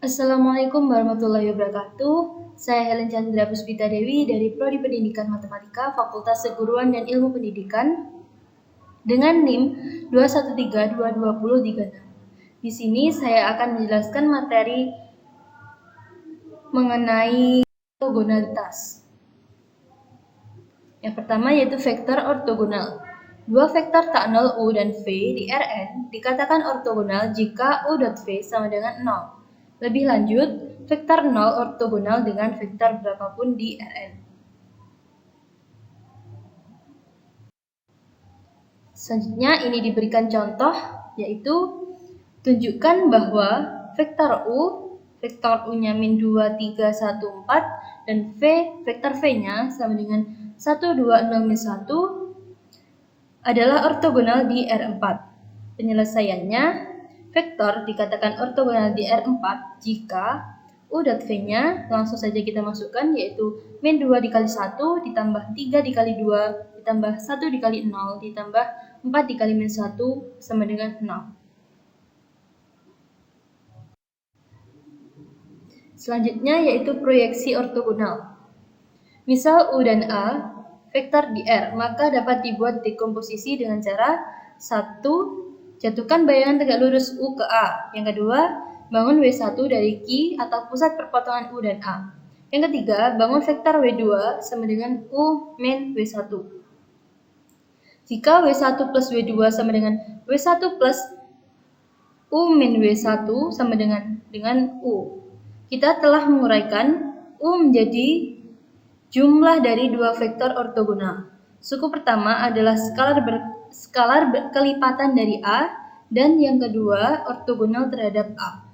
Assalamualaikum warahmatullahi wabarakatuh. Saya Helen Chandra Puspita Dewi dari Prodi Pendidikan Matematika Fakultas Keguruan dan Ilmu Pendidikan dengan NIM 213222036. Di sini saya akan menjelaskan materi mengenai ortogonalitas. Yang pertama yaitu vektor ortogonal. Dua vektor tak nol U dan V di Rn dikatakan ortogonal jika U dot V sama dengan 0. Lebih lanjut, vektor 0 ortogonal dengan vektor berapapun di Rn. Selanjutnya ini diberikan contoh, yaitu tunjukkan bahwa vektor U-nya min 2, 3, 1, 4, dan vektor V-nya sama dengan 1, 2, 0, min 1 adalah ortogonal di R4. Penyelesaiannya, vektor dikatakan ortogonal di R4 jika U dot V-nya langsung saja kita masukkan, yaitu min 2 dikali 1 ditambah 3 dikali 2 ditambah 1 dikali 0 ditambah 4 dikali min 1 sama dengan 0. Selanjutnya yaitu proyeksi ortogonal. Misal U dan A vektor di R, maka dapat dibuat dekomposisi dengan cara 1. Jatuhkan bayangan tegak lurus U ke A. Yang kedua, bangun W1 dari Q atau pusat perpotongan U dan A. Yang ketiga, bangun vektor W2 sama dengan U min W1. Jika W1 plus W2 sama dengan W1 plus U min W1 sama dengan U. Kita telah menguraikan U menjadi jumlah dari dua vektor ortogonal. Suku pertama adalah skalar kelipatan dari A, dan yang kedua ortogonal terhadap A.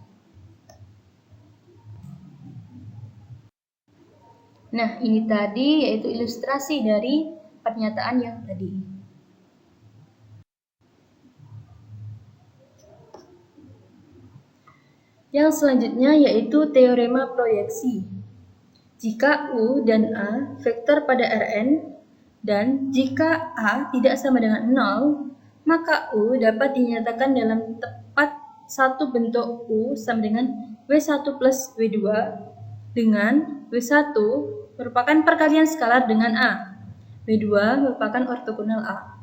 Nah, ini tadi yaitu ilustrasi dari pernyataan yang tadi. Yang selanjutnya yaitu teorema proyeksi. Jika U dan A vektor pada Rn, dan jika A tidak sama dengan 0, maka U dapat dinyatakan dalam tepat satu bentuk U sama dengan W1 plus W2 dengan W1 merupakan perkalian skalar dengan A. W2 merupakan ortogonal A.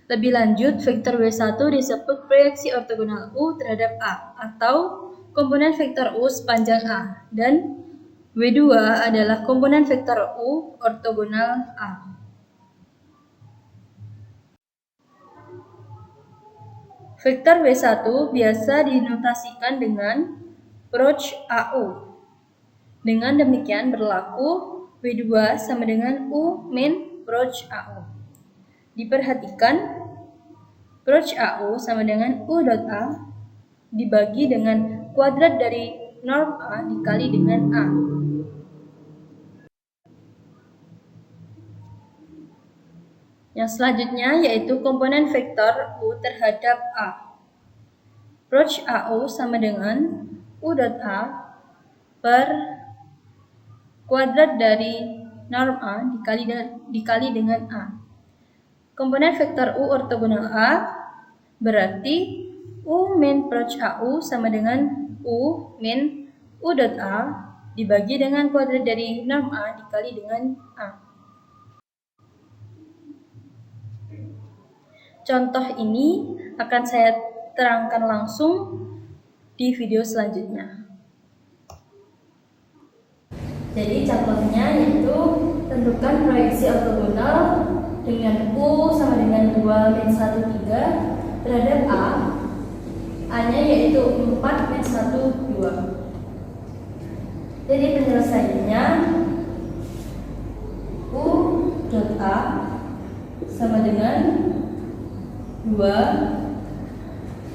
Lebih lanjut, vektor W1 disebut proyeksi ortogonal U terhadap A atau komponen vektor U sepanjang A, dan W2 adalah komponen vektor U ortogonal A. Vektor W1 biasa dinotasikan dengan proch AU. Dengan demikian berlaku W2 sama dengan U min proch AU. Diperhatikan, proch AU sama dengan U dot A dibagi dengan kuadrat dari norm A dikali dengan A. Yang selanjutnya yaitu komponen vektor U terhadap A. Proch AU sama dengan U dot A per kuadrat dari norm A dikali dengan A. Komponen vektor U ortogonal A berarti U min proch AU sama dengan U min U dot A dibagi dengan kuadrat dari norm A dikali dengan A. Contoh ini akan saya terangkan langsung di video selanjutnya. Jadi contohnya yaitu tentukan proyeksi ortogonal dengan U sama dengan 2 min 1, 3 terhadap A. A-nya yaitu 4 min 1, 2. Jadi penyelesaiannya U dot A sama dengan 2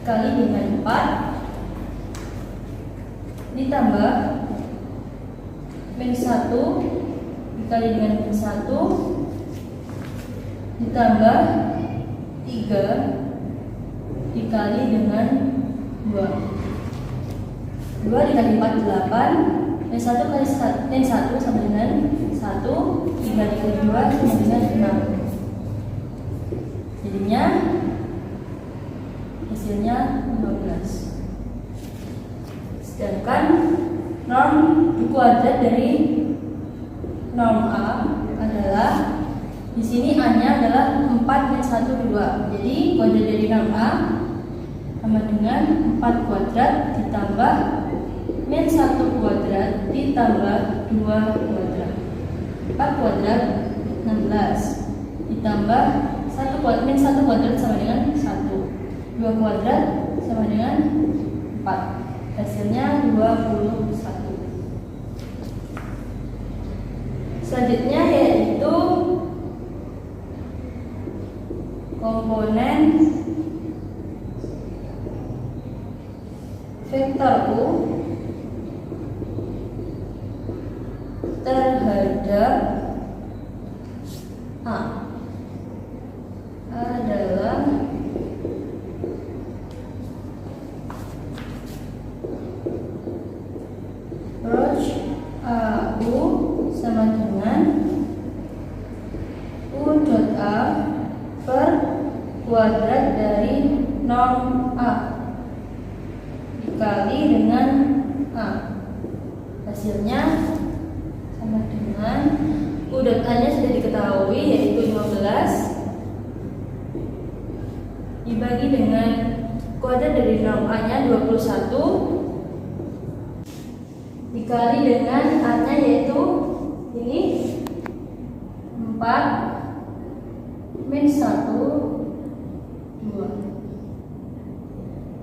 kali dengan 4 ditambah min 1 dikali dengan min 1 ditambah 3 dikali dengan 2. 2 dikali 4, 8. Min 1 kali min 1 sama dengan 1. 3 dikali 2 sama dengan 6. Jadinya hasilnya 15. Sedangkan norm kuadrat dari norm A adalah, di sini A-nya adalah 4 min 1 2. Jadi kuadrat dari norm A sama dengan 4 kuadrat ditambah min 1 kuadrat ditambah 2 kuadrat. 4 kuadrat 16 ditambah 1 kuadrat, min 1 kuadrat sama dengan 1. 2 kuadrat sama dengan 4. Hasilnya 21. Selanjutnya yaitu komponen vektor U terhadap A adalah Roch AU sama dengan U dot A per kuadrat dari norm A dikali dengan A. Hasilnya sama dengan U dot A nya sudah diketahui, yaitu 15 dibagi dengan kuadrat dari norm A nya 21 dikali dengan A nya yaitu ini 4 min 1 2.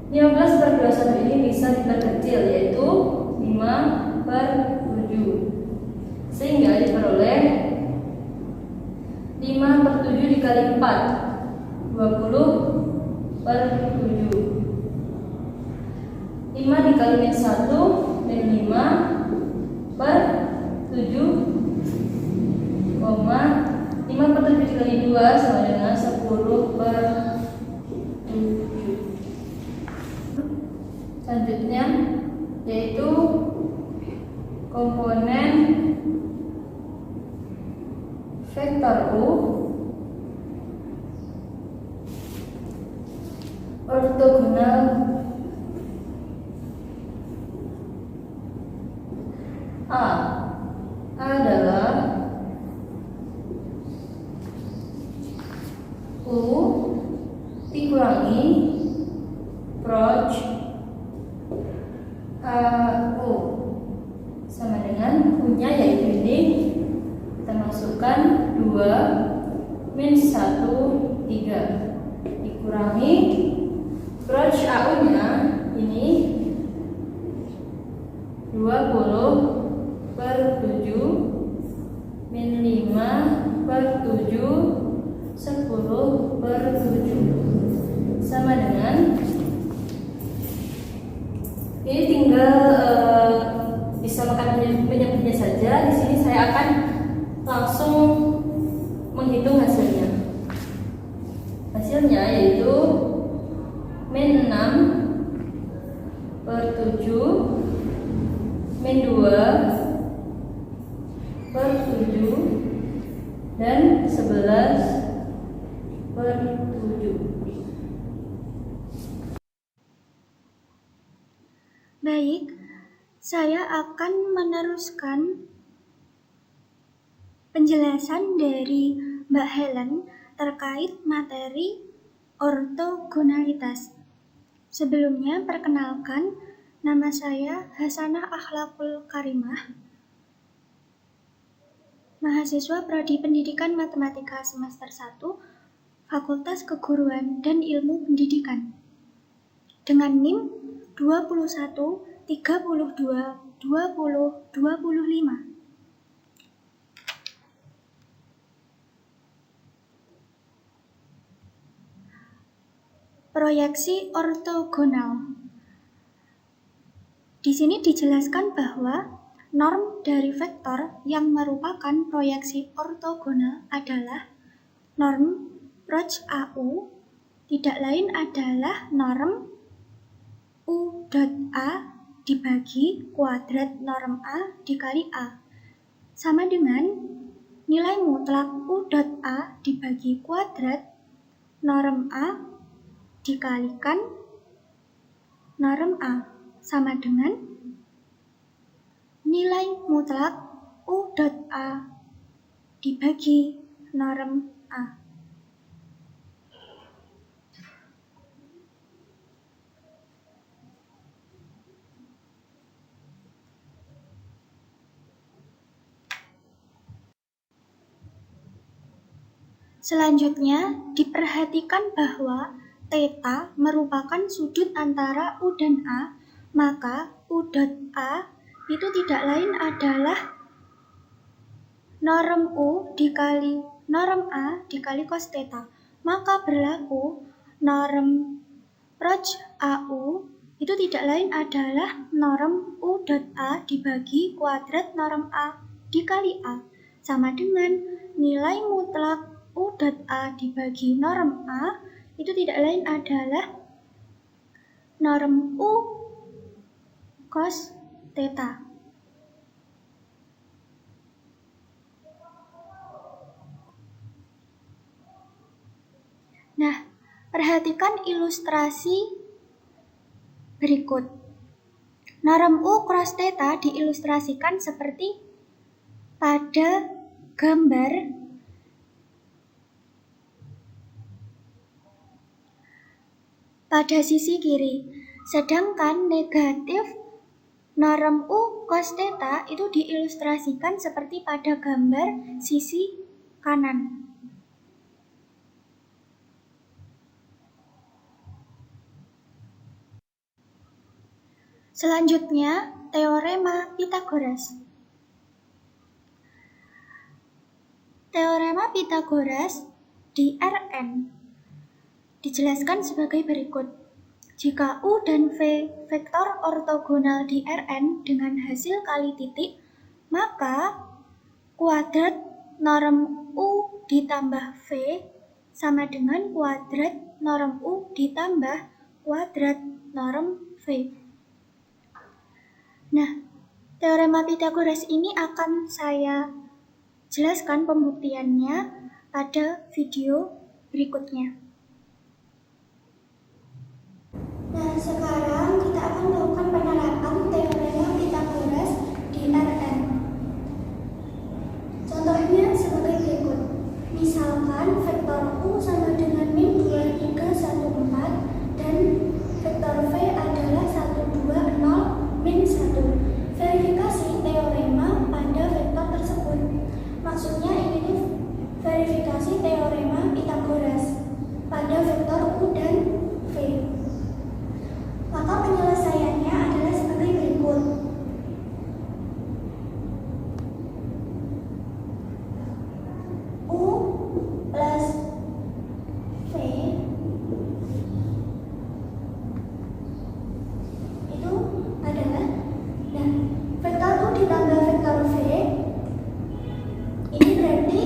15 per 21 ini bisa diperkecil, yaitu 5 per 7, sehingga diperoleh 5 per 7 dikali 4 20 per 7. 5 dikali min 1 dan 5 per 7 5 per 7 dikali 2 sama dengan 10 per 7. Selanjutnya yaitu komponen vektor U ortogonal A adalah U dikurangi Roch AU sama dengan U-nya yaitu ini, kita masukkan 2 min 1 3 dikurangi Roch AU-nya ini 20 per 7 min 5 per 7 10 per 7 sama dengan ini, tinggal bisa makan penyebutnya saja. Di sini saya akan langsung menghitung hasilnya. Hasilnya yaitu min 6 per 7 min 2 per 7 dan 11 per 7. Baik, saya akan meneruskan penjelasan dari Mbak Helen terkait materi ortogonalitas. Sebelumnya, perkenalkan, nama saya Hasanah Akhlakul Karimah, mahasiswa Prodi Pendidikan Matematika semester 1, Fakultas Keguruan dan Ilmu Pendidikan, dengan NIM 21 32 20 25. Proyeksi ortogonal. Di sini dijelaskan bahwa norm dari vektor yang merupakan proyeksi ortogonal adalah norm Roch AU, tidak lain adalah norm U dot A dibagi kuadrat norm A dikali A, sama dengan nilai mutlak U dot A dibagi kuadrat norm A dikalikan norm A, sama dengan nilai mutlak U dot A dibagi norm A. Selanjutnya, diperhatikan bahwa theta merupakan sudut antara U dan A, maka U dot A itu tidak lain adalah norm U dikali norm A dikali cos theta. Maka berlaku norm Rho AU itu tidak lain adalah norm U dot A dibagi kuadrat norm A dikali A, sama dengan nilai mutlak U dot A dibagi norm A itu tidak lain adalah norm U cos theta. Nah, perhatikan ilustrasi berikut. Norm U cos theta diilustrasikan seperti pada gambar pada sisi kiri, sedangkan negatif norm U cos theta itu diilustrasikan seperti pada gambar sisi kanan. Selanjutnya, teorema Pythagoras. Teorema Pythagoras di Rn dijelaskan sebagai berikut. Jika U dan V vektor ortogonal di Rn dengan hasil kali titik, maka kuadrat norm U ditambah V sama dengan kuadrat norm U ditambah kuadrat norm V. Nah, teorema Pythagoras ini akan saya jelaskan pembuktiannya pada video berikutnya. Nah, sekarang kita akan melakukan penerapan teorema Pythagoras di Rn. Contohnya sebagai berikut. Misalkan vektor U sama dengan min 2, 3, 1, 4 dan vektor V adalah 1, 2, 0, min 1. Verifikasi teorema pada vektor tersebut. Maksudnya ini verifikasi teorema Pythagoras pada vektor U dan V. Maka penyelesaiannya adalah sebagai berikut. U plus V itu adalah, dan vektor U ditambah vektor V ini berarti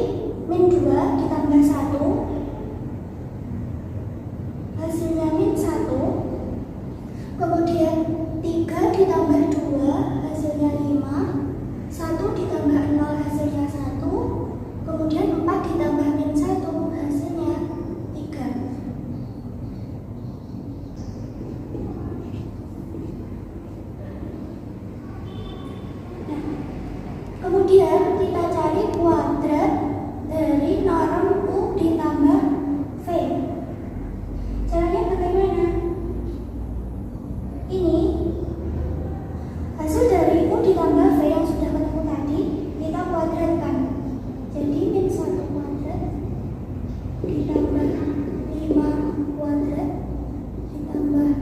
min 2 ditambah 1 hasilnya min 1. Kemudian 3 ditambah 2 hasilnya 5, 1 ditambah 0 hasilnya 1, kemudian 4 ditambah min 1 hasilnya 3. Nah, kemudian kita cari kuadrat dari norm U ditambah V. Caranya bagaimana? Ini hasil dari U ditambah V yang sudah ketemu tadi kita kuadratkan. Jadi min 1 kuadrat ditambah 5 kuadrat ditambah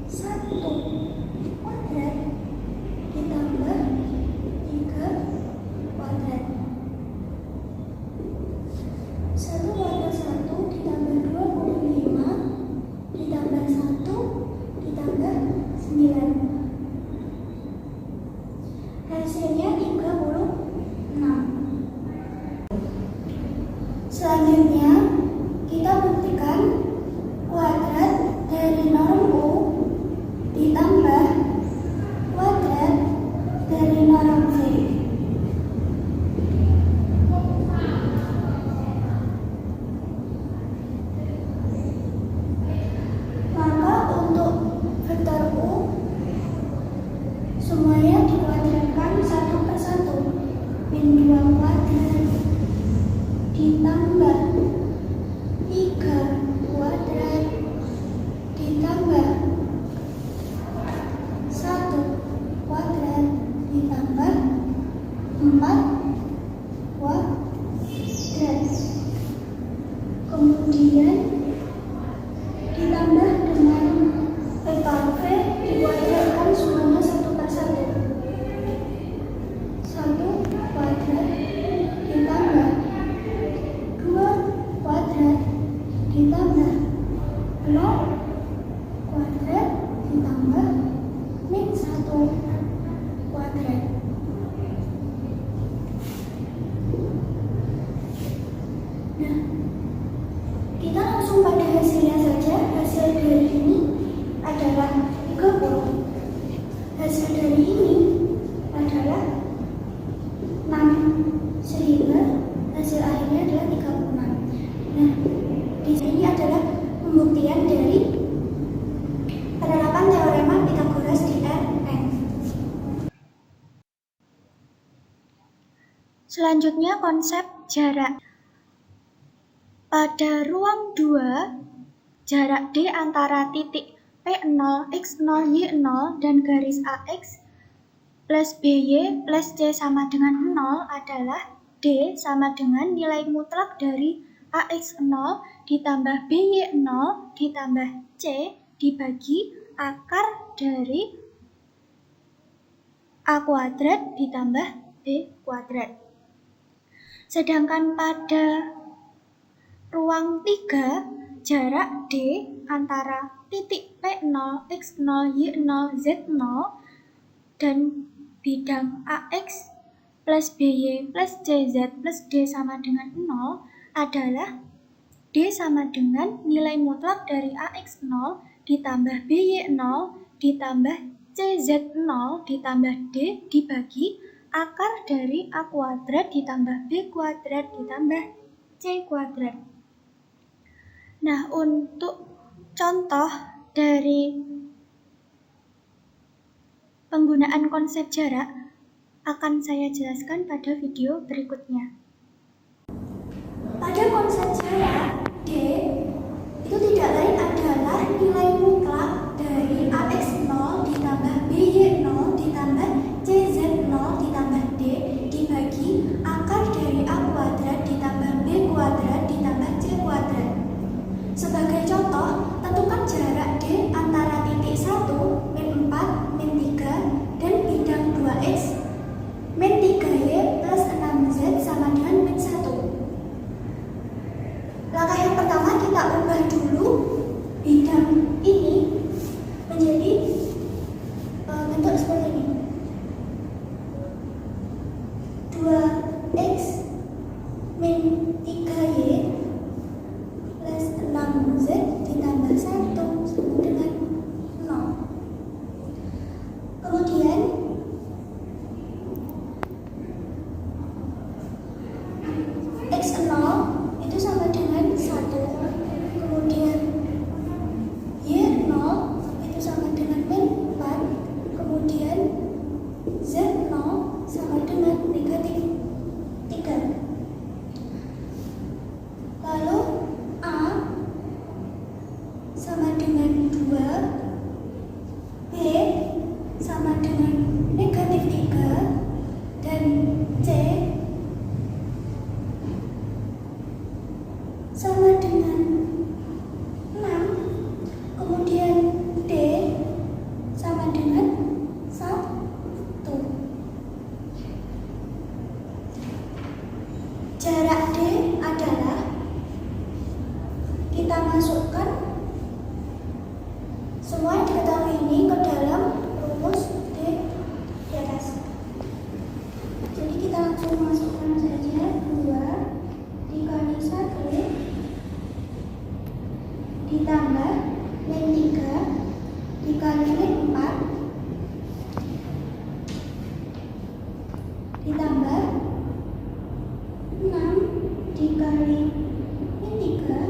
1 kuadrat ditambah 3 kuadrat. Selanjutnya konsep jarak. Pada ruang 2, jarak D antara titik P0, X0, Y0 dan garis AX plus BY plus C sama dengan 0 adalah D sama dengan nilai mutlak dari AX0 ditambah BY0 ditambah C dibagi akar dari A kuadrat ditambah B kuadrat. Sedangkan pada ruang 3, jarak D antara titik P0, X0, Y0, Z0 dan bidang AX plus BY plus CZ plus D sama dengan 0 adalah D sama dengan nilai mutlak dari AX0 ditambah BY0 ditambah CZ0 ditambah D dibagi akar dari A kuadrat ditambah B kuadrat ditambah C kuadrat. Nah, untuk contoh dari penggunaan konsep jarak akan saya jelaskan pada video berikutnya. Pada konsep jarak, D itu tidak lain adalah nilai mutlak dari AX0 ditambah BY0 ditambah CZ0 ditambah D dibagi akar dari A kuadrat ditambah B kuadrat ditambah C kuadrat. Sebagai contoh, tentukan jarak D antara titik 1, min 4, min 3, dan bidang 2X, min 3Y plus 6Z sama dengan min 1. Langkah yang pertama kita ubah dulu bidang ini menjadi bentuk seperti ini. 2X min 3Y plus 6Z ditambah 1 sama dengan 0. Kemudian X0 itu sama dengan 1. Kemudian Y0 itu sama dengan min 4. Kemudian Z0 sama dengan negatif 3. Lalu A sama dengan 2, B sama dengan negatif 3, dan C sama dengan 6. Kemudian D sama dengan 1. Jarak D adalah kita masukkan semua yang diketahui ini ke dalam rumus D di atas. Jadi kita langsung masukkan saja 2 dikali 1 ditambah min 3 dikali min 4 ditambah 6 dikali min 3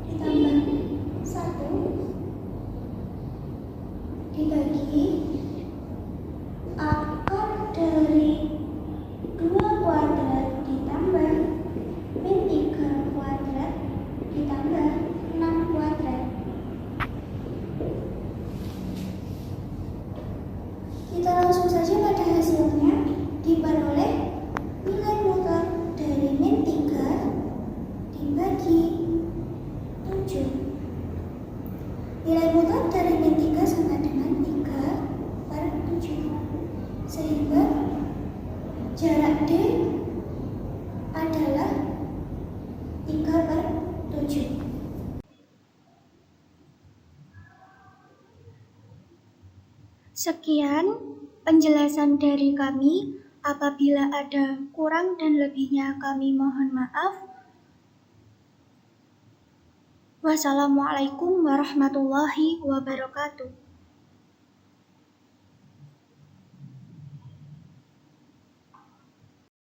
ditambah 1 dibagi akar dari 2 kuadrat ditambah min 3 kuadrat ditambah 6 kuadrat. Kita langsung saja pada hasilnya. Diperoleh nilai mutlak dari min 3 dibagi 7. Nilai mutlak dari min 3 sama dengan 3/7. Sehingga jarak D adalah 3/7. Sekian penjelasan dari kami. Apabila ada kurang dan lebihnya kami mohon maaf. Wassalamualaikum warahmatullahi wabarakatuh.